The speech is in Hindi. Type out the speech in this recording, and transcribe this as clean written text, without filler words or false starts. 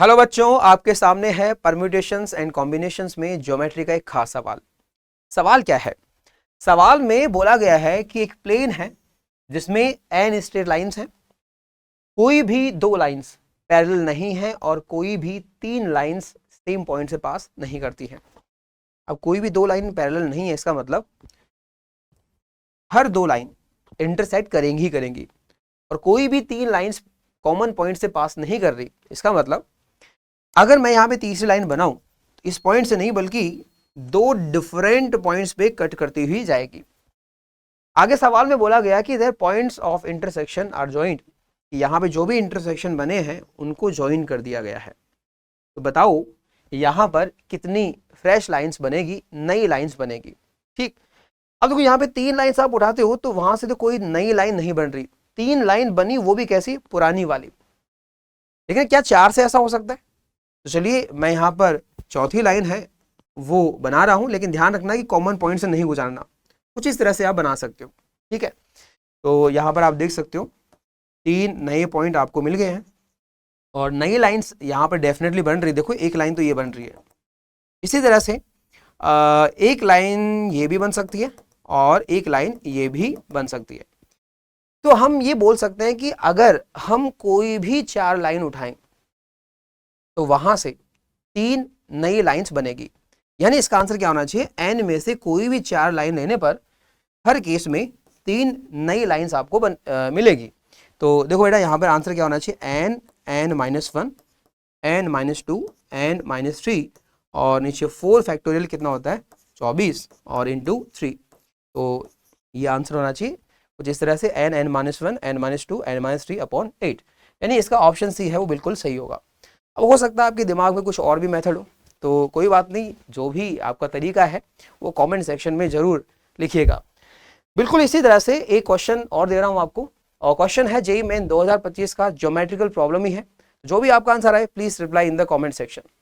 हेलो बच्चों, आपके सामने है परम्यूटेशंस एंड कॉम्बिनेशंस में ज्योमेट्री का एक खास सवाल। सवाल क्या है? सवाल में बोला गया है कि एक प्लेन है जिसमें n स्ट्रेट लाइंस हैं। कोई भी दो लाइंस पैरेलल नहीं है और कोई भी तीन लाइंस सेम पॉइंट से पास नहीं करती हैं। अब कोई भी दो लाइन पैरेलल नहीं है, इसका मतलब हर दो लाइन इंटरसेक्ट करेंगी ही करेंगी, और कोई भी तीन लाइंस कॉमन पॉइंट से पास नहीं कर रही। इसका मतलब अगर मैं यहां पे तीसरी लाइन बनाऊं तो इस पॉइंट से नहीं बल्कि दो डिफरेंट पॉइंट्स पे कट करती हुई जाएगी। आगे सवाल में बोला गया कि there points of intersection are joint, यहां पे जो भी इंटरसेक्शन बने हैं उनको ज्वाइन कर दिया गया है। तो बताओ यहां पर कितनी फ्रेश लाइंस बनेगी, नई लाइंस बनेगी। ठीक, अब देखो यहां पे तीन लाइंस आप उठाते हो तो वहां से तो कोई नई लाइन नहीं बन रही, तीन लाइन बनी वो भी कैसी, पुरानी वाली। लेकिन क्या चार से ऐसा हो सकता है? तो चलिए मैं यहाँ पर चौथी लाइन है वो बना रहा हूं, लेकिन ध्यान रखना कि कॉमन पॉइंट से नहीं गुजारना। कुछ इस तरह से आप बना सकते हो। ठीक है, तो यहाँ पर आप देख सकते हो तीन नए पॉइंट आपको मिल गए हैं और नई लाइंस यहाँ पर डेफिनेटली बन रही। देखो एक लाइन तो ये बन रही है, इसी तरह से एक लाइन ये भी बन सकती है और एक लाइन ये भी बन सकती है। तो हम ये बोल सकते हैं कि अगर हम कोई भी चार लाइन उठाएं तो वहां से तीन नई लाइंस बनेगी। यानी इसका आंसर क्या होना चाहिए, एन में से कोई भी चार लाइन लेने पर हर केस में तीन नई लाइंस आपको मिलेगी। तो देखो बेटा यहाँ पर आंसर क्या होना चाहिए, n, n minus one, n minus two, n minus three, और नीचे 4 फैक्टोरियल कितना होता है 24 और इंटू 3। तो ये आंसर होना चाहिए कुछ इस तरह से, n, n minus one, n minus two, n minus three upon 8। यानी इसका ऑप्शन सी है वो बिल्कुल सही होगा। अब हो सकता है आपके दिमाग में कुछ और भी मेथड हो, तो कोई बात नहीं, जो भी आपका तरीका है वो कमेंट सेक्शन में जरूर लिखिएगा। बिल्कुल इसी तरह से एक क्वेश्चन और दे रहा हूं आपको, और क्वेश्चन है जेईई मेन 2025 का ज्योमेट्रिकल प्रॉब्लम ही है। जो भी आपका आंसर आए please reply in the comment section.